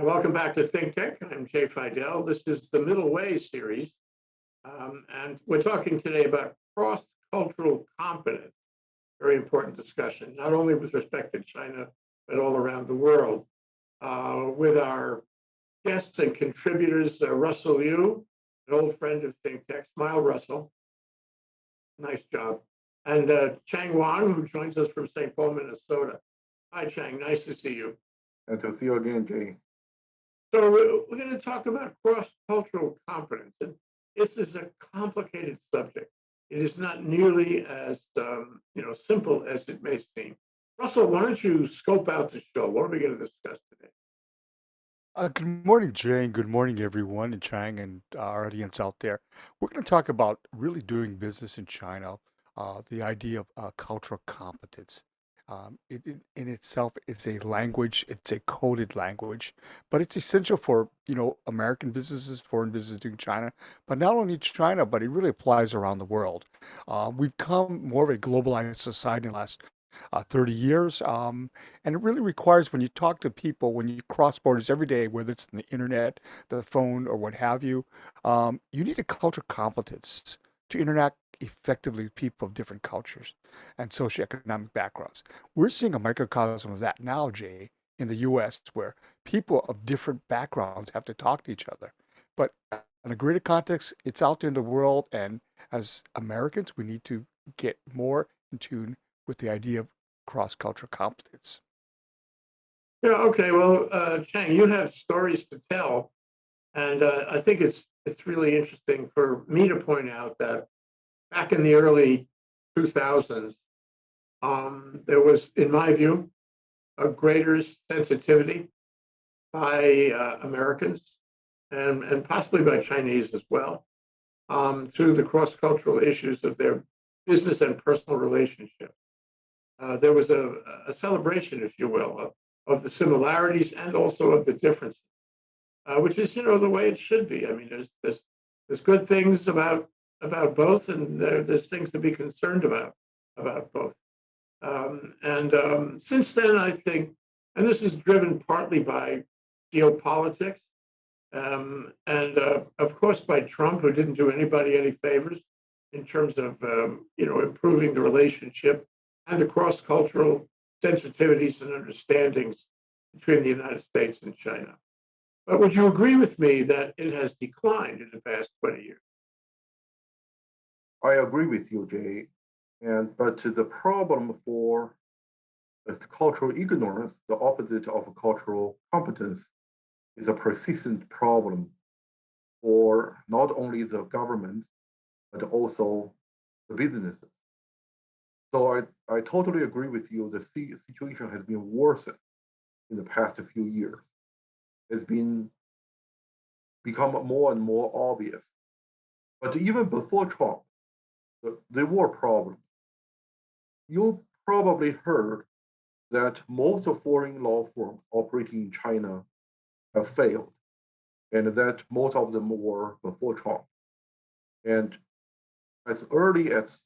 Welcome back to Think Tech. I'm Jay Fidell. This is the Middle Way series, and we're talking today about cross-cultural competence. Very important discussion, not only with respect to China, but all around the world. With our guests and contributors, Russell Yu, an old friend of Think Tech. Smile, Russell. Nice job. And Chang Wang, who joins us from St. Paul, Minnesota. Hi, Chang. Nice to see you. And to see you again, Jay. So we're going to talk about cross-cultural competence, and this is a complicated subject. It is not nearly as simple as it may seem. Russell, why don't you scope out the show? What are we going to discuss today? Good morning, Jay, and good morning, everyone, and Chang and our audience out there. We're going to talk about really doing business in China, the idea of cultural competence. It in itself is a language, it's a coded language, but it's essential for, American businesses, foreign businesses doing China, but not only China, but it really applies around the world. We've come more of a globalized society in the last 30 years. And it really requires when you talk to people, when you cross borders every day, whether it's on the internet, the phone, or what have you, you need a cultural competence to interact effectively with people of different cultures and socioeconomic backgrounds. We're seeing a microcosm of that now, Jay, in the US, where people of different backgrounds have to talk to each other. But in a greater context, it's out there in the world. And as Americans, we need to get more in tune with the idea of cross-cultural competence. Yeah, okay. Well, Chang, you have stories to tell, and I think it's really interesting for me to point out that back in the early 2000s, there was, in my view, a greater sensitivity by Americans and possibly by Chinese as well to the cross-cultural issues of their business and personal relationships. There was a celebration, if you will, of the similarities and also of the differences, which is, the way it should be. I mean, there's good things about both, and there's things to be concerned about both. And since then, I think, and this is driven partly by geopolitics, and of course by Trump, who didn't do anybody any favors in terms of improving the relationship and the cross-cultural sensitivities and understandings between the United States and China. But would you agree with me that it has declined in the past 20 years? I agree with you, Jay. But the problem for cultural ignorance, the opposite of cultural competence, is a persistent problem for not only the government but also the businesses. So I totally agree with you. The situation has been worsened in the past few years. It's become more and more obvious. But even before Trump, there were problems. You probably heard that most foreign law firms operating in China have failed, and that most of them were before Trump. And as early as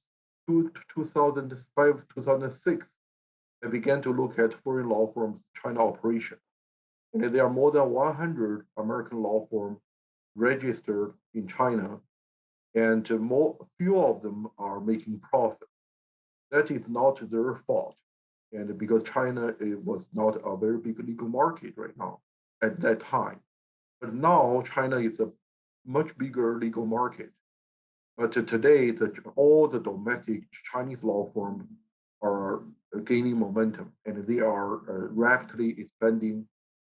2005, 2006, I began to look at foreign law firms' China operation. And there are more than 100 American law firms registered in China, and few of them are making profit. That is not their fault, and because China was not a very big legal market right now at that time, but now China is a much bigger legal market. But today, all the domestic Chinese law firms are gaining momentum, and they are rapidly expanding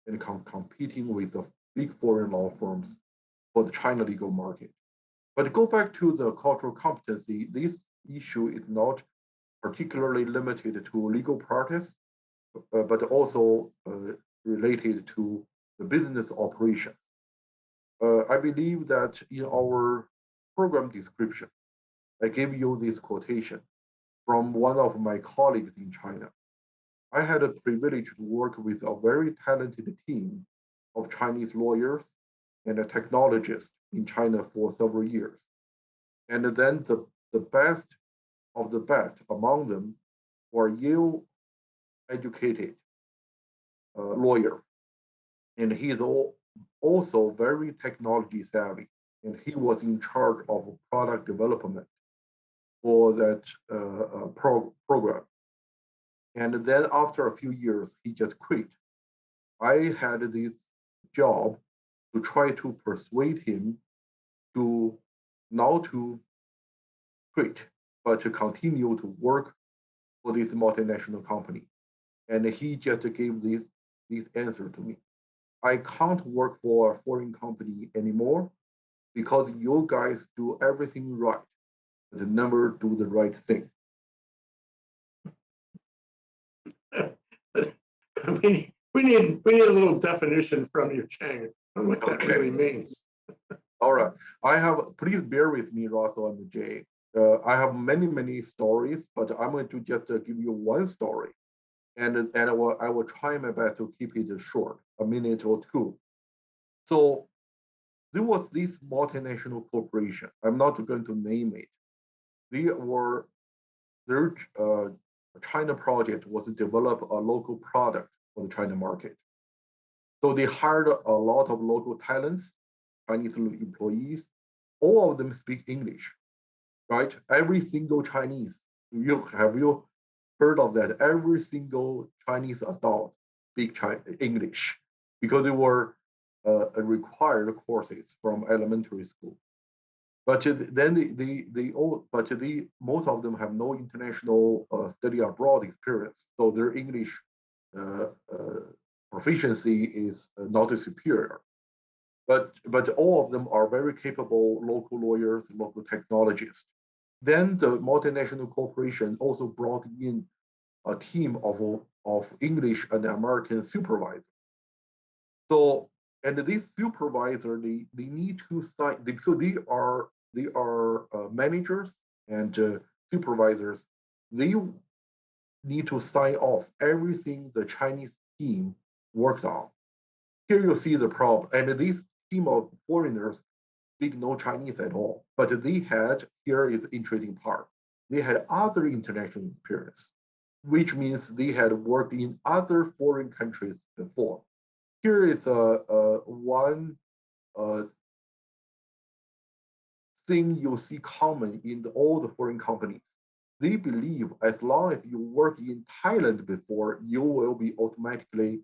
and competing with the big foreign law firms for the China legal market. But to go back to the cultural competency, this issue is not particularly limited to legal practice, but also related to the business operations. I believe that in our program description, I gave you this quotation from one of my colleagues in China. I had a privilege to work with a very talented team of Chinese lawyers and technologists in China for several years. And then the best of the best among them were Yale educated lawyer. and he is also very technology savvy, and he was in charge of product development for that program. And then after a few years, he just quit. I had this job to try to persuade him to not to quit, but to continue to work for this multinational company. And he just gave this answer to me. I can't work for a foreign company anymore because you guys do everything right, but never do the right thing. We need a little definition from you, Chang, on what that Okay. really means. All right. Please bear with me, Russell and Jay. I have many stories, but I'm going to just give you one story. And I will try my best to keep it short, a minute or two. So there was this multinational corporation. I'm not going to name it. Their China project was to develop a local product for the China market. So they hired a lot of local talents, Chinese employees. All of them speak English, right? Every single Chinese. Have you heard of that? Every single Chinese adult speak English because they were required courses from elementary school. But then most of them have no international study abroad experience, so their English uh, uh, proficiency is not superior. But all of them are very capable local lawyers, local technologists. Then the multinational corporation also brought in a team of English and American supervisors. So, and these supervisors, they need to sign because they are managers and supervisors. They need to sign off everything the Chinese team worked on. Here you see the problem, and this team of foreigners speak no Chinese at all. But they had, here is the interesting part, they had other international experience, which means they had worked in other foreign countries before. Here is one uh, thing you see common in all the foreign companies. They believe as long as you work in Thailand before, you will be automatically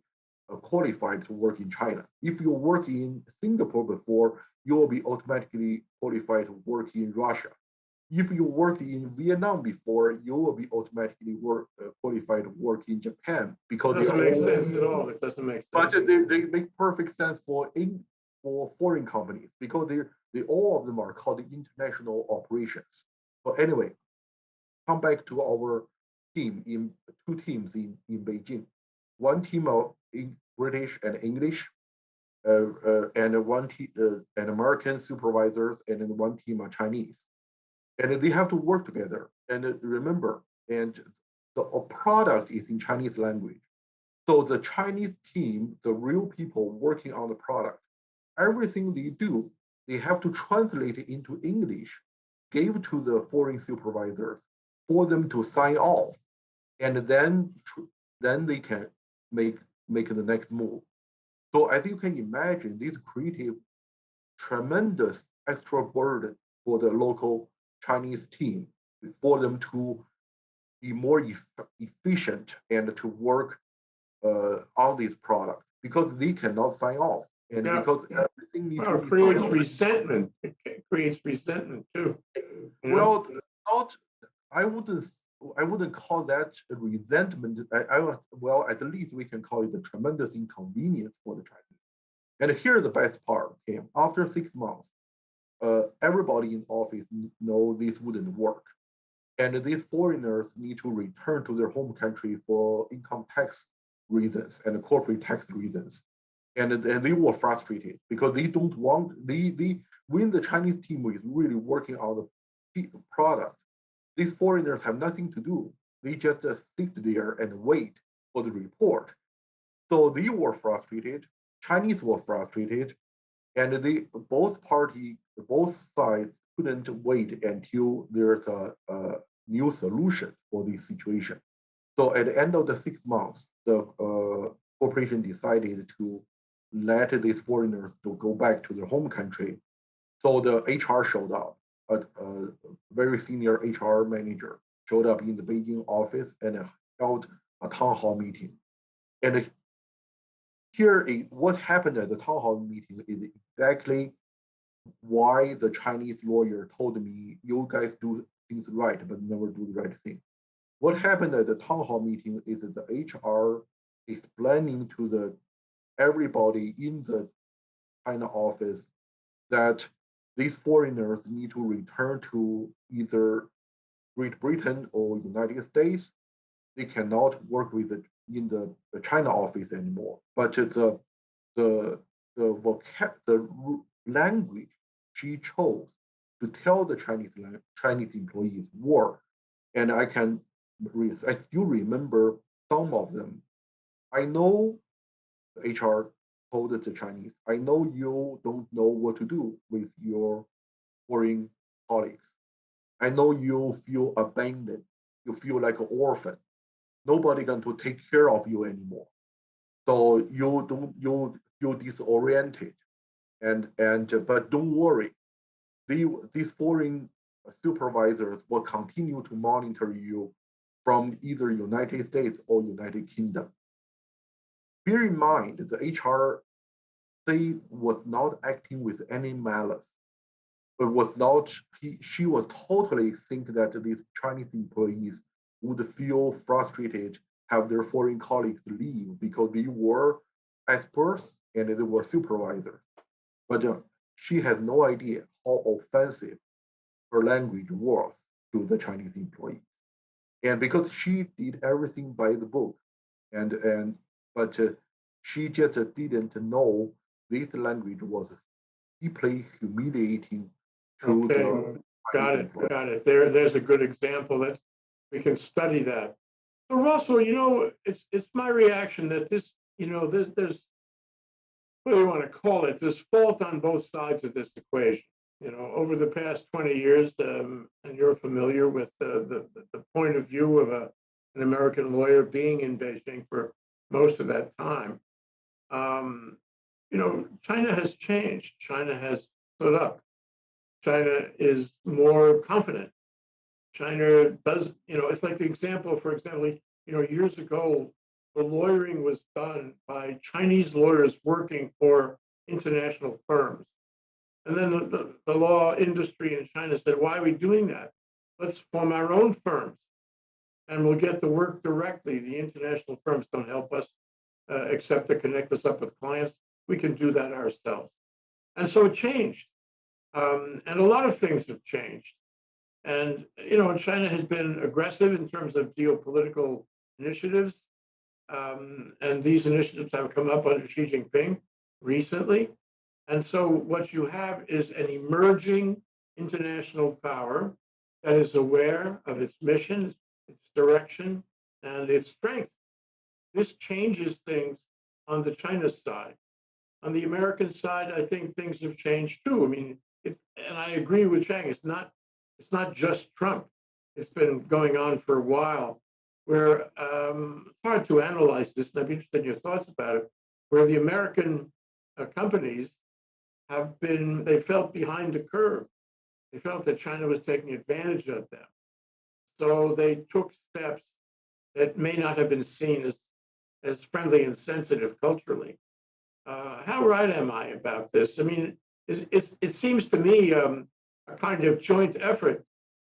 qualified to work in China. If you work in Singapore before, you will be automatically qualified to work in Russia. If you worked in Vietnam before, you will be automatically qualified to work in Japan because it doesn't make sense at all. It doesn't make sense. But they make perfect sense for foreign companies because they all of them are called international operations. But anyway, come back to our team in two teams in Beijing. One team of British and English, and and American supervisors, and then one team of Chinese, and they have to work together. And remember, and the product is in Chinese language. So the Chinese team, the real people working on the product, everything they do, they have to translate it into English, give to the foreign supervisors for them to sign off, and then they can make the next move. So as you can imagine, this created tremendous extra burden for the local Chinese team for them to be more efficient and to work on this product because they cannot sign off and because everything needs to be creates resentment. It creates resentment too. Well, not I wouldn't call that a resentment. Well, at least we can call it a tremendous inconvenience for the Chinese. And here's the best part, okay? After 6 months, everybody in office know this wouldn't work. And these foreigners need to return to their home country for income tax reasons and corporate tax reasons. And they were frustrated because they don't want, when the Chinese team is really working on the product, these foreigners have nothing to do. They just sit there and wait for the report. So they were frustrated. Chinese were frustrated, and both sides couldn't wait until there's a new solution for this situation. So at the end of the 6 months, the corporation decided to let these foreigners to go back to their home country. So the HR showed up, a very senior HR manager showed up in the Beijing office and held a town hall meeting. And here, what happened at the town hall meeting is exactly why the Chinese lawyer told me, you guys do things right, but never do the right thing. What happened at the town hall meeting is that the HR explaining to the everybody in the China office that these foreigners need to return to either Great Britain or United States. They cannot work with in the China office anymore. But the language she chose to tell the Chinese employees were, and I still remember some of them. I know the HR told the Chinese, I know you don't know what to do with your foreign colleagues. I know you feel abandoned. You feel like an orphan. Nobody going to take care of you anymore. So you feel disoriented. And but don't worry. These foreign supervisors will continue to monitor you from either United States or United Kingdom. Bear in mind, the HR was not acting with any malice. But was not she was totally think that these Chinese employees would feel frustrated, have their foreign colleagues leave because they were experts and they were supervisors. But she had no idea how offensive her language was to the Chinese employees. And because she did everything by the book, and but she just didn't know this language was deeply humiliating to Okay, the got Chinese it, employees. got it. There's a good example that we can study that. So Russell, it's my reaction that there's what do you want to call it? There's fault on both sides of this equation. Over the past 20 years, and you're familiar with the point of view of an American lawyer being in Beijing for most of that time. China has changed. China has stood up. China is more confident. China does, it's like the example, for example, years ago, the lawyering was done by Chinese lawyers working for international firms. And then the law industry in China said, why are we doing that? Let's form our own firms and we'll get the work directly. The international firms don't help us except to connect us up with clients. We can do that ourselves. And so it changed. And a lot of things have changed. And, China has been aggressive in terms of geopolitical initiatives. And these initiatives have come up under Xi Jinping recently. And so what you have is an emerging international power that is aware of its mission, its direction, and its strength. This changes things on the China side. On the American side, I think things have changed too. I mean, and I agree with Chang. It's not just Trump. It's been going on for a while. Where it's hard to analyze this, and I'd be interested in your thoughts about it. Where the American companies they felt behind the curve. They felt that China was taking advantage of them. So they took steps that may not have been seen as friendly and sensitive culturally. How right am I about this? I mean, it seems to me a kind of joint effort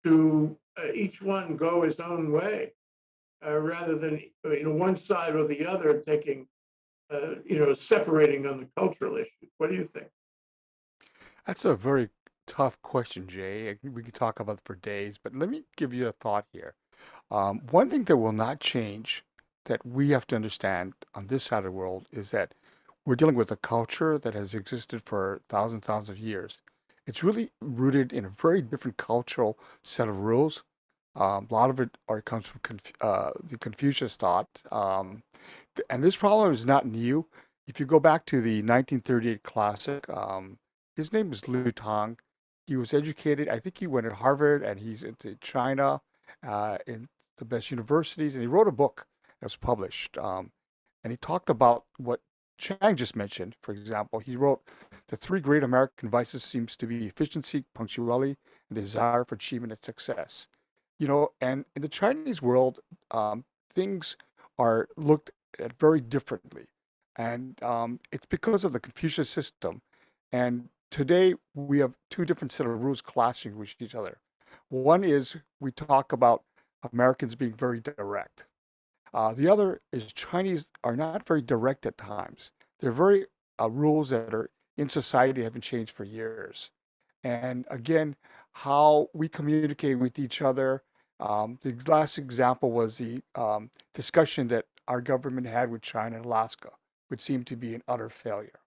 to each one go his own way, rather than one side or the other taking, separating on the cultural issues. What do you think? That's a very tough question, Jay. We could talk about it for days, but let me give you a thought here. One thing that will not change that we have to understand on this side of the world is that we're dealing with a culture that has existed for thousands of years. It's really rooted in a very different cultural set of rules. A lot of it comes from the Confucius thought. And this problem is not new. If you go back to the 1938 classic, his name is Liu Tang. He was educated, I think he went at Harvard and he's into China, in the best universities, and he wrote a book that was published. And he talked about what Chang just mentioned, for example, he wrote, the three great American vices seems to be efficiency, punctuality, and desire for achievement and success. And in the Chinese world, things are looked at very differently. And it's because of the Confucius system. And today we have two different set of rules clashing with each other. One is we talk about Americans being very direct. The other is Chinese are not very direct at times. They're very rules that are in society haven't changed for years. And again, how we communicate with each other. The last example was the discussion that our government had with China and Alaska, which seemed to be an utter failure.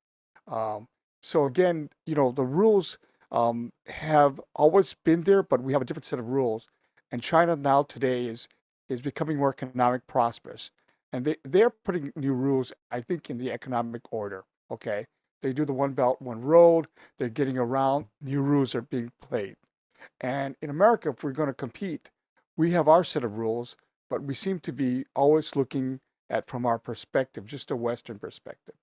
Um, so again, the rules have always been there, but we have a different set of rules. And China now today is becoming more economic prosperous. And they're putting new rules, I think, in the economic order. Okay. They do the one belt, one road. They're getting around. New rules are being played. And in America, if we're going to compete, we have our set of rules, but we seem to be always looking at from our perspective, just a Western perspective.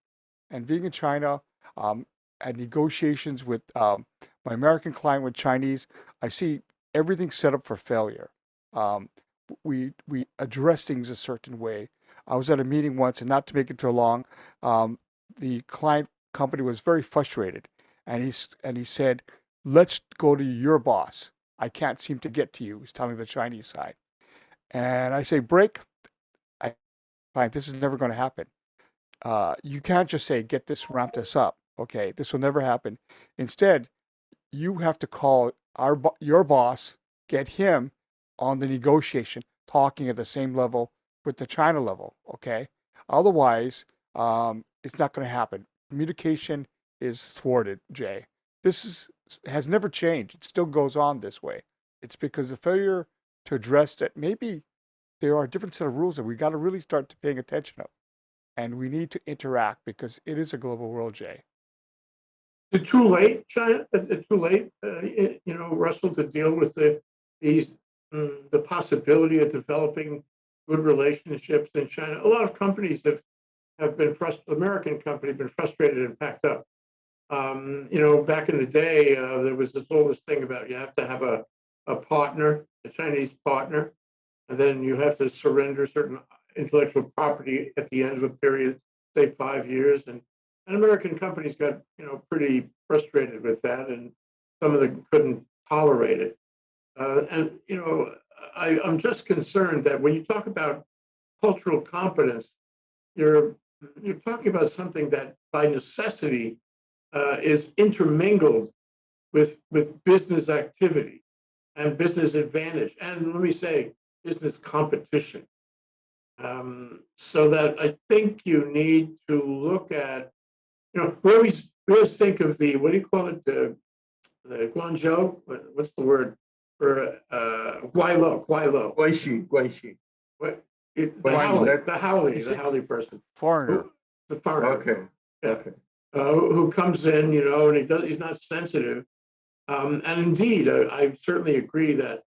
And being in China, at negotiations with my American client with Chinese, I see everything set up for failure. Um, we address things a certain way. I was at a meeting once, and not to make it too long, the client company was very frustrated, and he said, "Let's go to your boss. I can't seem to get to you." He's telling the Chinese side, and I say, "Break. I Client, this is never going to happen. You can't just say, get this, ramp this up. Okay, this will never happen. Instead, you have to call your boss, get him on the negotiation, talking at the same level with the China level. Okay, otherwise, it's not going to happen. Communication is thwarted, Jay. Has never changed. It still goes on this way. It's because the failure to address that maybe there are a different set of rules that we got to really start to paying attention of, and we need to interact because it is a global world, Jay. Is it too late, China? It's too late, Russell, to deal with these the possibility of developing good relationships in China. A lot of companies have been frustrated. American companies have been frustrated and packed up. Back in the day, there was this thing about you have to have a partner, a Chinese partner, and then you have to surrender certain intellectual property at the end of a period, say 5 years. And American companies got pretty frustrated with that, and some of them couldn't tolerate it. I'm just concerned that when you talk about cultural competence, you're you're talking about something that by necessity is intermingled with business activity and business advantage, and let me say, business competition. So that I think you need to look at, we always think of the, what do you call it, the Guangzhou, what's the word for Guaylo, 关系. what, Guanxi, the Howley person, Foreigner. the foreigner, okay. yeah, Okay. who comes in, and he's not sensitive. And indeed, I certainly agree that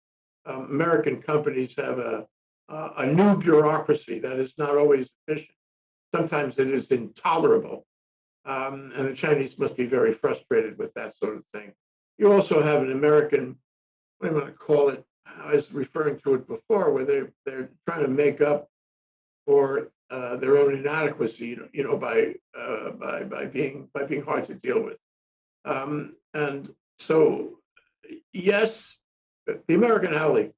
American companies have a new bureaucracy that is not always efficient. Sometimes it is intolerable. And the Chinese must be very frustrated with that sort of thing. You also have an American, what do you want to call it? I was referring to it before, where they're trying to make up for their own inadequacy, by being hard to deal with. And so, yes, the American alley,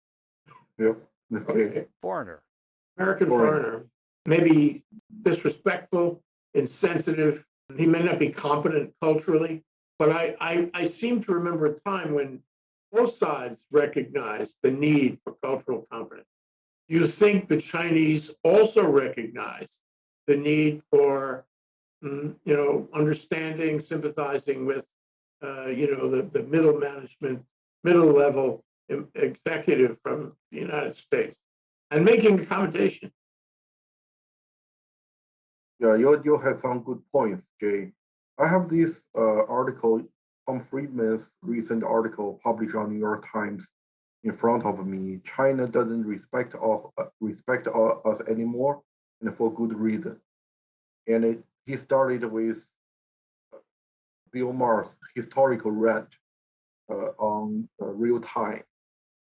Yep. Okay. Foreigner. American Foreigner. foreigner, maybe disrespectful, insensitive. He may not be competent culturally, but I seem to remember a time when both sides recognized the need for cultural competence. You think the Chinese also recognize the need for, understanding, sympathizing with, the middle management, middle level executive from the United States, and making accommodation. Yeah, you had some good points, Jay. I have this article, Tom Friedman's recent article published on New York Times in front of me. China doesn't respect us anymore, and for good reason. And he started with Bill Maher's historical rant on real time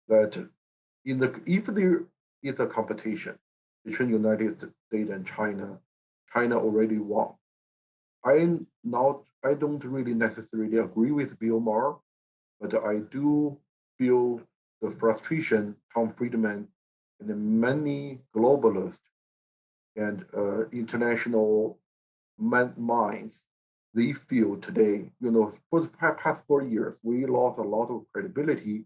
that if there is a competition between United States and China, China already won. I don't really necessarily agree with Bill Maher, but I do feel the frustration Tom Friedman and many globalists and international minds they feel today. For the past 4 years, we lost a lot of credibility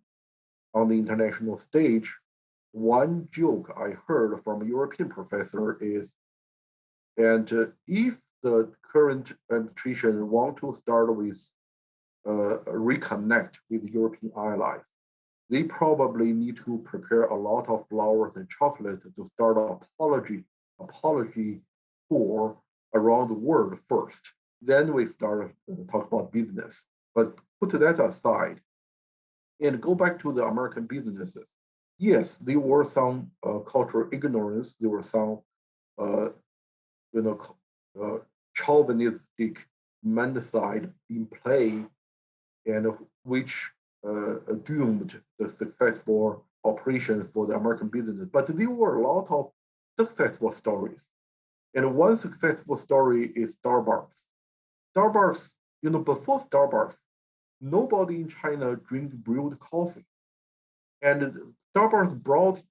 on the international stage. One joke I heard from a European professor is, and if the current administration want to start with reconnect with European allies, they probably need to prepare a lot of flowers and chocolate to start an apology tour around the world first. Then we start talk about business. But put that aside and go back to the American businesses. Yes, there were some cultural ignorance. There were some, uh, you know, uh, chauvinistic menticide in play, and which doomed the successful operation for the American business. But there were a lot of successful stories. And one successful story is Starbucks. Starbucks, before Starbucks, nobody in China drink brewed coffee. And Starbucks brought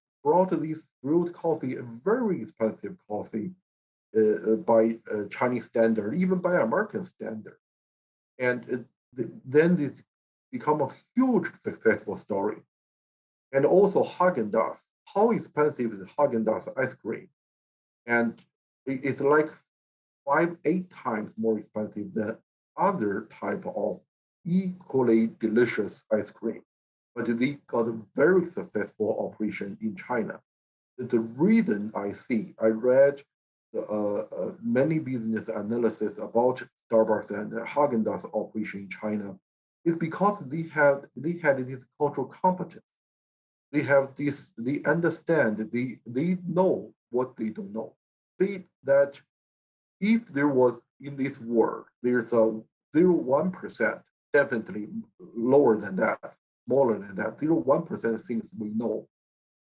this brewed coffee, a very expensive coffee by Chinese standard, even by American standard. And then this become a huge successful story. And also Haagen-Dazs. How expensive is Haagen-Dazs ice cream? And it's like 8 times more expensive than other type of equally delicious ice cream. But they got a very successful operation in China. The reason I read many business analysis about Starbucks and Haagen-Dazs operation in China, is because they had this cultural competence. They have this, they understand, they know what they don't know. That if there was in this world, there's a 0.1%, definitely lower than that, smaller than that, 0.1% things we know.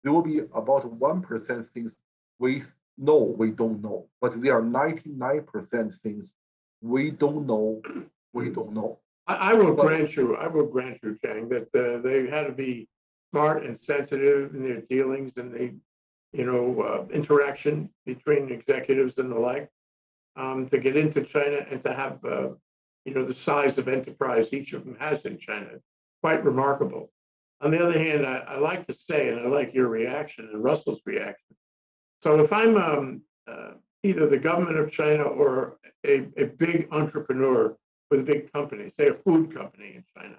There will be about 1% things we know we don't know, but there are 99% things we don't know we don't know. I will grant you, Chang, that they had to be smart and sensitive in their dealings and the, interaction between executives and the like, to get into China and to have, the size of enterprise each of them has in China. It's quite remarkable. On the other hand, I like to say, and I like your reaction and Russell's reaction. So if I'm either the government of China or a big entrepreneur with a big company, say a food company in China,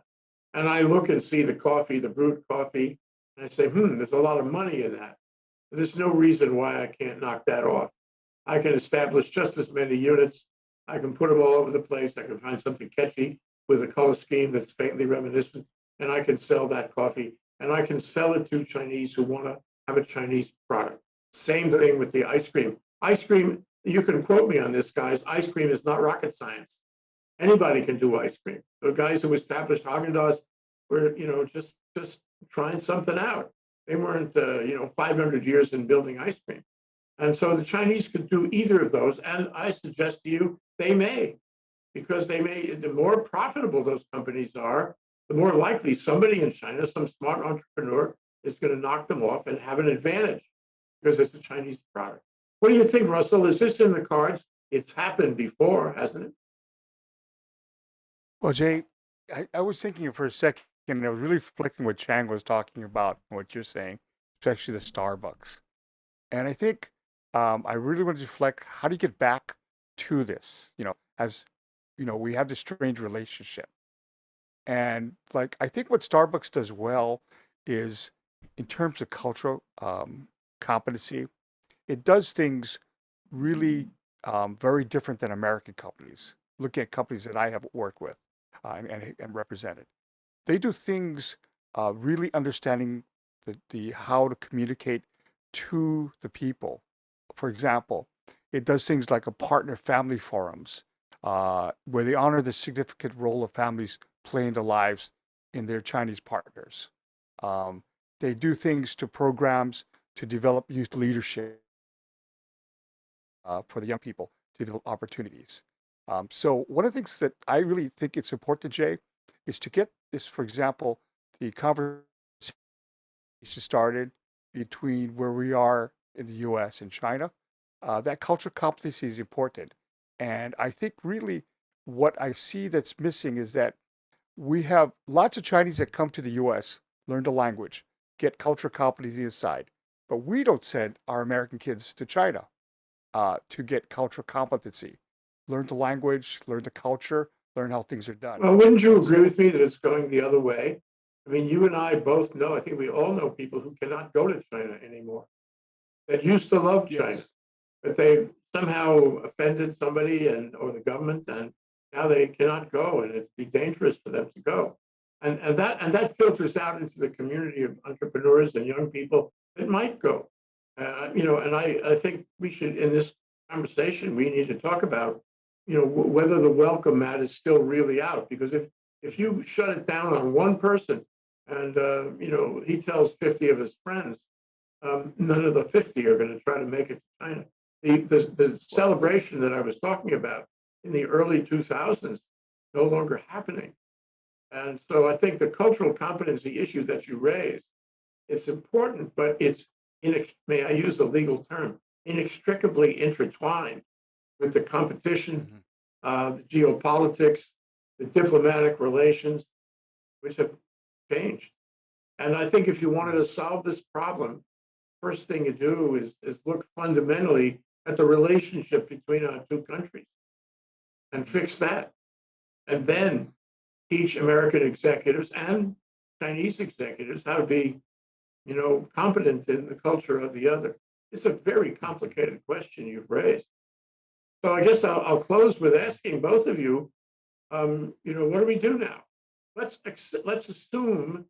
and I look and see the coffee, the brewed coffee, and I say, there's a lot of money in that. There's no reason why I can't knock that off. I can establish just as many units. I can put them all over the place. I can find something catchy with a color scheme that's faintly reminiscent, and I can sell that coffee. And I can sell it to Chinese who want to have a Chinese product. Same thing with the ice cream. Ice cream, you can quote me on this, guys. Ice cream is not rocket science. Anybody can do ice cream. The guys who established Haagen-Dazs were, just trying something out. They weren't, 500 years in building ice cream. And so the Chinese could do either of those. And I suggest to you, they may, because the more profitable those companies are, the more likely somebody in China, some smart entrepreneur, is going to knock them off and have an advantage because it's a Chinese product. What do you think, Russell? Is this in the cards? It's happened before, hasn't it? Well, Jay, I was thinking for a second, and I was really reflecting what Chang was talking about, and what you're saying, especially the Starbucks. And I think I really want to reflect, how do you get back to this? As we have this strange relationship. And like, I think what Starbucks does well is, in terms of cultural competency, it does things really very different than American companies. Looking at companies that I have worked with and represented, they do things really understanding the how to communicate to the people. For example, It does things like a partner family forums, where they honor the significant role of families play in the lives in their Chinese partners. Um, they do things to programs to develop youth leadership for the young people to develop opportunities. So one of the things that I really think it's important, Jay, is to get this, for example, the conversation started between where we are in the U.S. and China. That cultural competency is important, and I think really what I see that's missing is that we have lots of Chinese that come to the U.S., learn the language, get cultural competency aside, but we don't send our American kids to China to get cultural competency, learn the language, learn the culture, learn how things are done. Well, wouldn't you And agree so, with me that it's going the other way? I mean, you and I both know, I think we all know people who cannot go to China anymore that used to love China, yes. but they somehow offended somebody and or the government, and now they cannot go, and it'd be dangerous for them to go. And that filters out into the community of entrepreneurs and young people that might go. And I think we should in this conversation we need to talk about whether the welcome mat is still really out, because if you shut it down on one person and he tells 50 of his friends, none of the 50 are going to try to make it to China. The celebration that I was talking about in the early 2000s no longer happening. And so I think the cultural competency issue that you raised, it's important, but it's, may I use the legal term, inextricably intertwined with the competition, Mhm. the geopolitics, the diplomatic relations, which have changed. And I think if you wanted Mhm. to solve this problem, first thing you do is look fundamentally at the relationship between our two countries and Mhm. fix that. And then teach American executives and Chinese executives how to be, competent in the culture of the other. It's a very Mhm. complicated question you've raised. So I guess I'll close with Mhm. asking both of you, what do we do now? Let's assume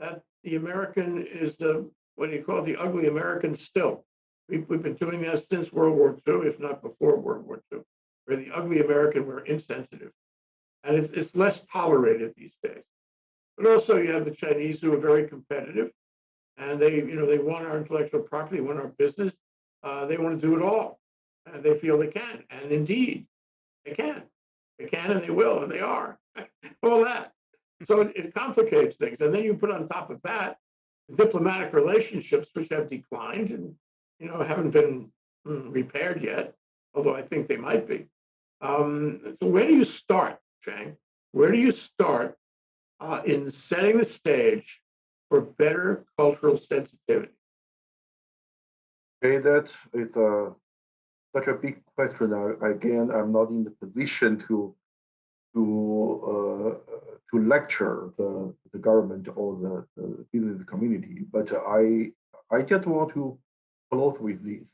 that the American is the, what do you call it, the ugly American still. We've been doing that since World War II, if not before World War II. We're the ugly American, we're insensitive. And it's less tolerated these days. But also you have the Chinese who are very competitive and they want our intellectual property, they want our business. They want to do it all. And they feel they can. And indeed, they can. They can and they will and they are. All that. So it complicates things. And then you put on top of that diplomatic relationships, which have declined and haven't been repaired yet, although I think they might be. So where do you start, Chang? Where do you start in setting the stage for better cultural sensitivity? Okay, that is such a big question. Again, I'm not in the position to lecture the government or the business community, but I just want to close with this.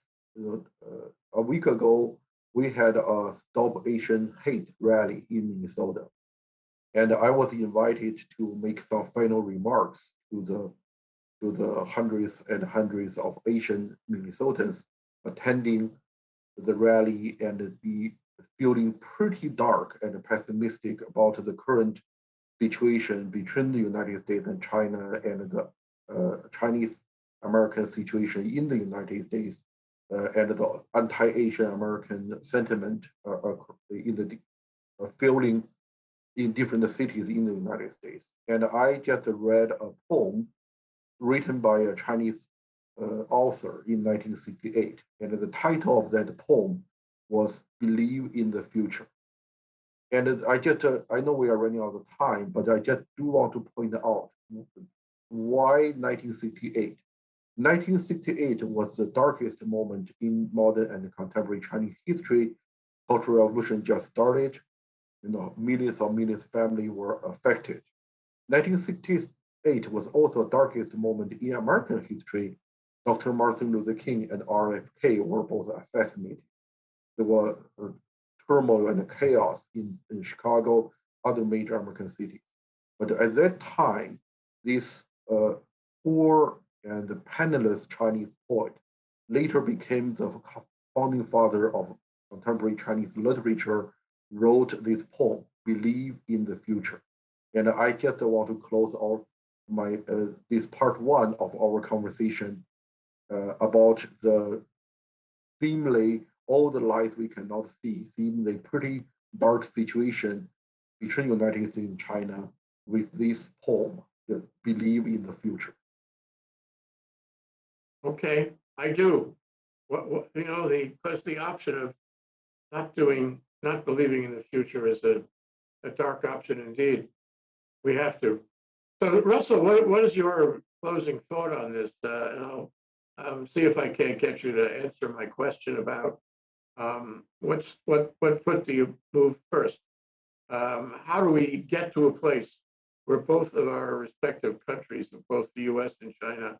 A week ago, we had a Stop Asian Hate rally in Minnesota, and I was invited to make some final remarks to the hundreds and hundreds of Asian Minnesotans attending the rally and be feeling pretty dark and pessimistic about the current situation between the United States and China and the Chinese American situation in the United States and the anti-Asian American sentiment in the feeling in different cities in the United States. And I just read a poem written by a Chinese author in 1968. And the title of that poem was Believe in the Future. And I know we are running out of time, but I just do want to point out why 1968. 1968 was the darkest moment in modern and contemporary Chinese history. Cultural Revolution just started. Millions of families were affected. 1968 was also the darkest moment in American history. Dr. Martin Luther King and RFK were both assassinated. There was turmoil and chaos in Chicago, other major American cities. But at that time, this poor and penniless Chinese poet later became the founding father of contemporary Chinese literature, wrote this poem, Believe in the Future. And I just want to close off this part one of our conversation about the seemingly all the lights we cannot see, seemingly pretty dark situation between United States and China with this poem, the Believe in the Future. Okay, I do. What because the option of not believing in the future is a dark option indeed. We have to. So Russell, what is your closing thought on this? And I'll see if I can't get you to answer my question about what foot do you move first? How do we get to a place where both of our respective countries, both the U.S. and China,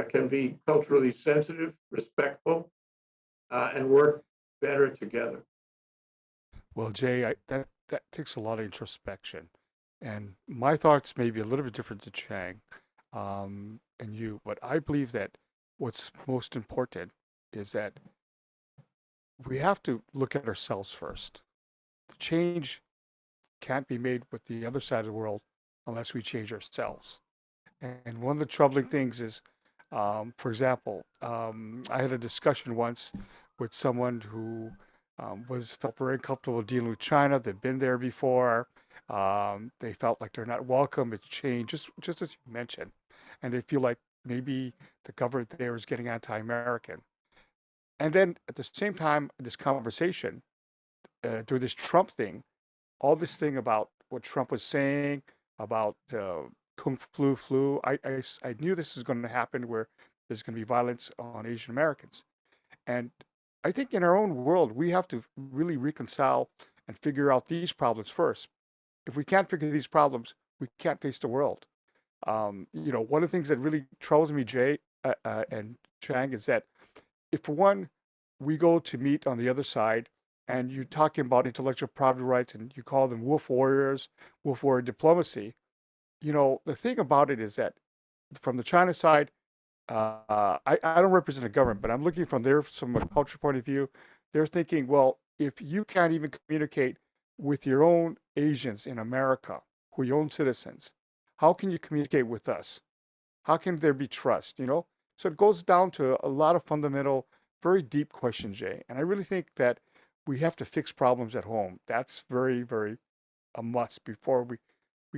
can be culturally sensitive, respectful, and work better together? Well, Jay, that takes a lot of introspection, and my thoughts may be a little bit different to Chang, and you, but I believe that what's most important is that we have to look at ourselves first. The change can't be made with the other side of the world unless we change ourselves. And one of the troubling things is, for example, I had a discussion once with someone who felt very comfortable dealing with China. They've been there before. They felt like they're not welcome. It's changed, just as you mentioned, and they feel like maybe the government there is getting anti-American. And then at the same time, this conversation through this Trump thing, all this thing about what Trump was saying about Kung flu. I knew this is going to happen where there's going to be violence on Asian Americans. And I think in our own world, we have to really reconcile and figure out these problems first. If we can't figure these problems, we can't face the world. One of the things that really troubles me, Jay and Chang, is that if for one, we go to meet on the other side and you're talking about intellectual property rights and you call them wolf warriors, wolf warrior diplomacy, the thing about it is that from the China side, I don't represent a government, but I'm looking from a culture point of view. They're thinking, well, if you can't even communicate with your own Asians in America, who are your own citizens, how can you communicate with us? How can there be trust? So it goes down to a lot of fundamental, very deep questions, Jay. And I really think that we have to fix problems at home. That's very, very a must before we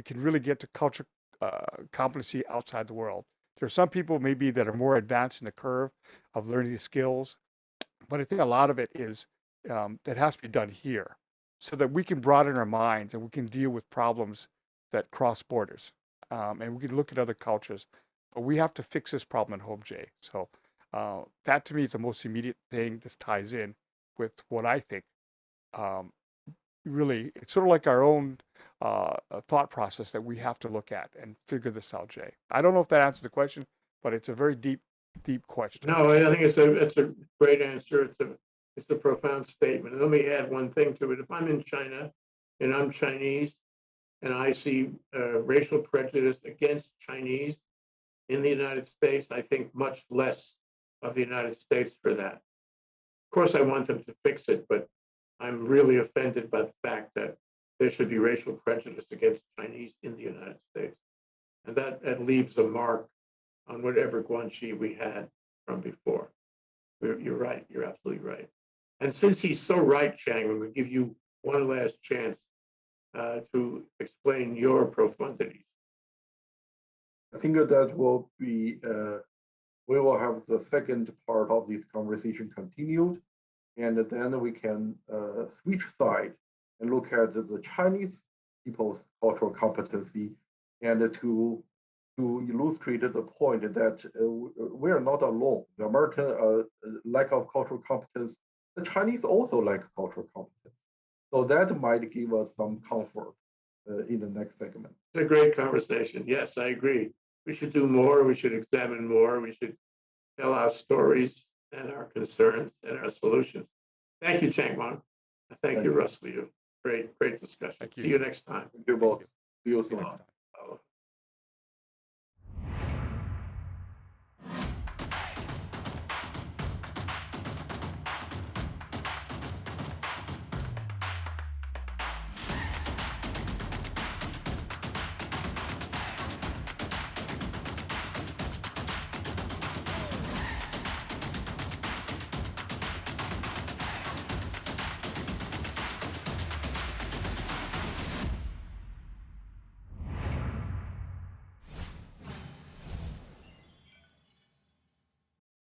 can really get to culture competency outside the world. There are some people maybe that are more advanced in the curve of learning the skills, but I think a lot of it is that has to be done here so that we can broaden our minds and we can deal with problems that cross borders and we can look at other cultures. But we have to fix this problem at home, Jay. So that to me is the most immediate thing. This ties in with what I think um, really, it's sort of like our own thought process that we have to look at and figure this out, Jay. I don't know if that answers the question, but it's a very deep, deep question. No, I think it's a great answer. It's a profound statement. And let me add one thing to it. If I'm in China and I'm Chinese and I see racial prejudice against Chinese in the United States, I think much less of the United States for that. Of course, I want them to fix it, but I'm really offended by the fact that there should be racial prejudice against Chinese in the United States. And that leaves a mark on whatever Guanxi we had from before. You're right. You're absolutely right. And since he's so right, Chang, I'm going to give you one last chance to explain your profundities. I think that will be, we will have the second part of this conversation continued, and then we can switch side and look at the Chinese people's cultural competency and to illustrate the point that we are not alone. The American lack of cultural competence, the Chinese also lack cultural competence. So that might give us some comfort in the next segment. It's a great conversation. Yes, I agree. We should do more. We should examine more. We should tell our stories and our concerns and our solutions. Thank you, Chang Wang. Thank you, Russell. Great discussion. Thank you. See you next time. Thank you both. See you soon.